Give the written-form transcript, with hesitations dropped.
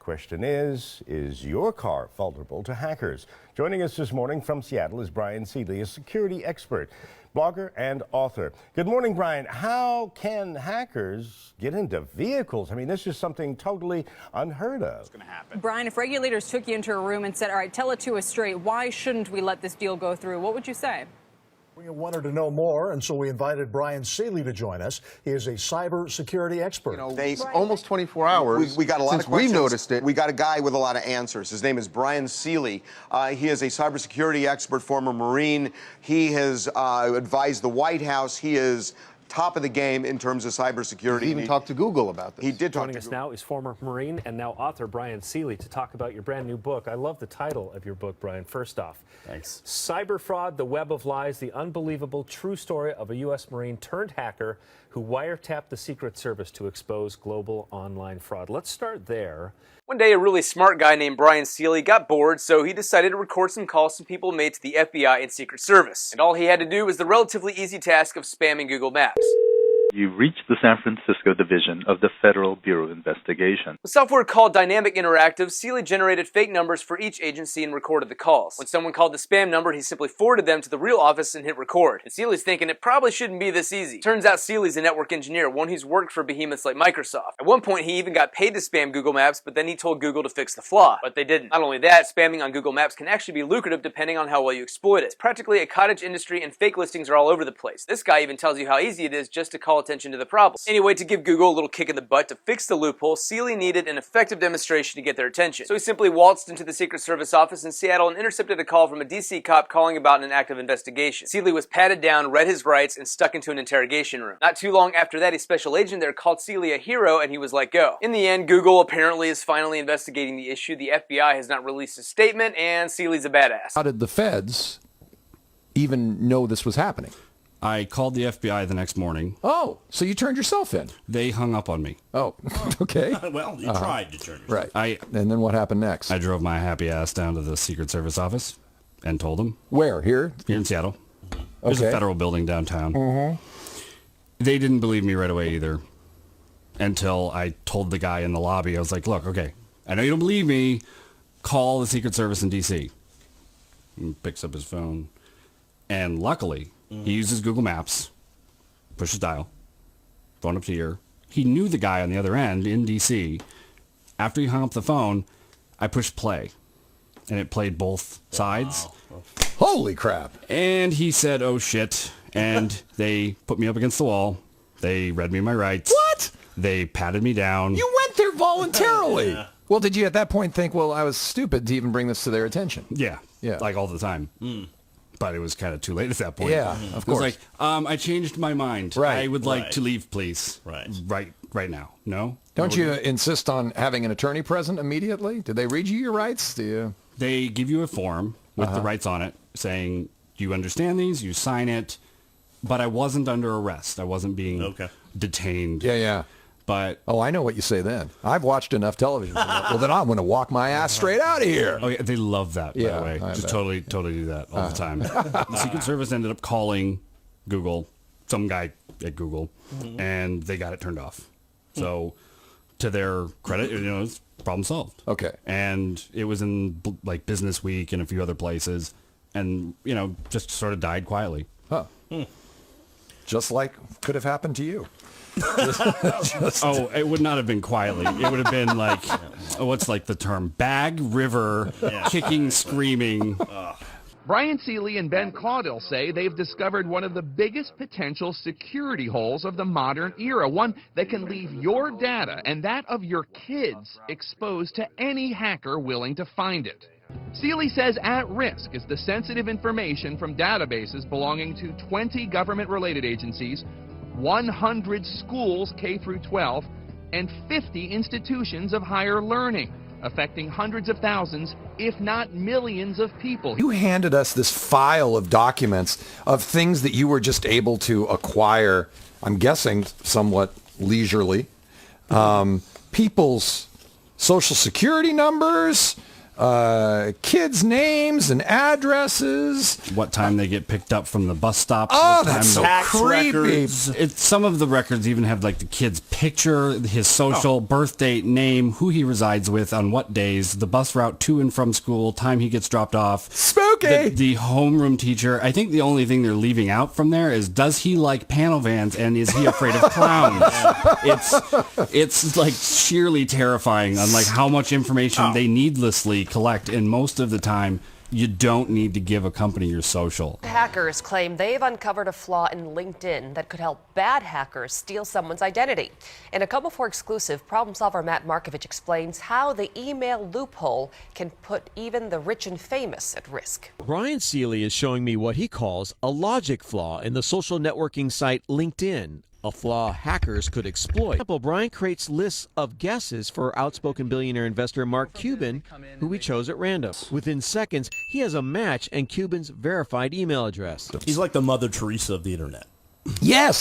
Question is your car vulnerable to hackers? Joining us this morning from Seattle is Bryan Seely, a security expert, blogger, and author. Good morning, Bryan. How can hackers get into vehicles? I mean, this is something totally unheard of. What's going to happen? Bryan, if regulators took you into a room and said, all right, tell it to us straight, why shouldn't we let this deal go through? What would you say? We wanted to know more, and so we invited Bryan Seely to join us. He is a cyber security expert. Almost 24 hours we got a lot since of questions. we noticed it. We got a guy with a lot of answers. His name is Bryan Seely. He is a cybersecurity expert, former Marine. He has advised the White House. He is top of the game in terms of cybersecurity. He even talked to Google about this. He did talk Joining to us Google. now is former Marine and now author Bryan Seely to talk about your brand new book. I love the title of your book, Bryan, first off. Thanks. Cyber Fraud, The Web of Lies, the unbelievable true story of a U.S. Marine turned hacker who wiretapped the Secret Service to expose global online fraud. Let's start there. One day, a really smart guy named Bryan Seely got bored, so he decided to record some calls some people made to the FBI and Secret Service. And all he had to do was the relatively easy task of spamming Google Maps. You've reached the San Francisco division of the Federal Bureau of Investigation. With software called Dynamic Interactive, Seely generated fake numbers for each agency and recorded the calls. When someone called the spam number, he simply forwarded them to the real office and hit record. And Seely's thinking it probably shouldn't be this easy. Turns out Seely's a network engineer, one who's worked for behemoths like Microsoft. At one point, he even got paid to spam Google Maps, but then he told Google to fix the flaw. But they didn't. Not only that, spamming on Google Maps can actually be lucrative depending on how well you exploit it. It's practically a cottage industry, and fake listings are all over the place. This guy even tells you how easy it is just to call attention to the problem. Anyway, to give Google a little kick in the butt to fix the loophole, Seely needed an effective demonstration to get their attention. So he simply waltzed into the Secret Service office in Seattle and intercepted a call from a DC cop calling about an active investigation. Seely was patted down, read his rights, and stuck into an interrogation room. Not too long after that, a special agent there called Seely a hero, and he was let go. In the end, Google apparently is finally investigating the issue. The FBI has not released a statement, and Seely's a badass. How did the feds even know this was happening? I called the FBI the next morning. Oh, so you turned yourself in? They hung up on me. Oh, okay. Well, you tried to turn yourself. Right. And then what happened next? I drove my happy ass down to the Secret Service office and told them. Where? Here? Here in Seattle. There's a federal building downtown. Mm-hmm. They didn't believe me right away either until I told the guy in the lobby. I was like, look, okay, I know you don't believe me. Call the Secret Service in D.C. He picks up his phone. And luckily, he uses Google Maps, pushes dial, phone up to ear. He knew the guy on the other end in D.C. After he hung up the phone, I pushed play, and it played both sides. Wow. Holy crap. And he said, oh, shit. And they put me up against the wall. They read me my rights. What? They patted me down. You went there voluntarily. Yeah. Well, did you at that point think, well, I was stupid to even bring this to their attention? Yeah. Yeah. Like all the time. But it was kind of too late at that point. Yeah, of course. It was like, I changed my mind. Right. I would like to leave, please. Right now. No? Don't you insist on having an attorney present immediately? Did they read you your rights? They give you a form with the rights on it saying, do you understand these? You sign it. But I wasn't under arrest. I wasn't being detained. Yeah. But I know what you say then. I've watched enough television. Well, then I'm going to walk my ass straight out of here. Oh, yeah, they love that, by the way. Just totally do that all the time. The Secret Service ended up calling Google, some guy at Google, and they got it turned off. So, to their credit, it's problem solved. Okay. And it was in like Business Week and a few other places, and just sort of died quietly. Huh. Just like could have happened to you. It would not have been quietly. It would have been like, what's like the term? Bag River, kicking, screaming. Bryan Seely and Ben Caudill say they've discovered one of the biggest potential security holes of the modern era, one that can leave your data and that of your kids exposed to any hacker willing to find it. Seely says at risk is the sensitive information from databases belonging to 20 government-related agencies, 100 schools K through 12, and 50 institutions of higher learning, affecting hundreds of thousands, if not millions of people. You handed us this file of documents of things that you were just able to acquire, I'm guessing somewhat leisurely, people's social security numbers, kids' names and addresses. What time they get picked up from the bus stop. Oh, that's so creepy. Some of the records even have like the kid's picture, his social, birth date, name, who he resides with, on what days, the bus route to and from school, time he gets dropped off. Spooky! The homeroom teacher. I think the only thing they're leaving out from there is, does he like panel vans and is he afraid of clowns? It's like sheerly terrifying on like how much information they needlessly collect, and most of the time you don't need to give a company your social. Hackers claim they've uncovered a flaw in LinkedIn that could help bad hackers steal someone's identity. In a Couple 4 exclusive, problem solver Matt Markovich explains how the email loophole can put even the rich and famous at risk. Bryan Seely is showing me what he calls a logic flaw in the social networking site LinkedIn. A flaw hackers could exploit. For example, Bryan creates lists of guesses for outspoken billionaire investor Mark Cuban, who he chose at random. Within seconds, he has a match and Cuban's verified email address. He's like the Mother Teresa of the internet. Yes.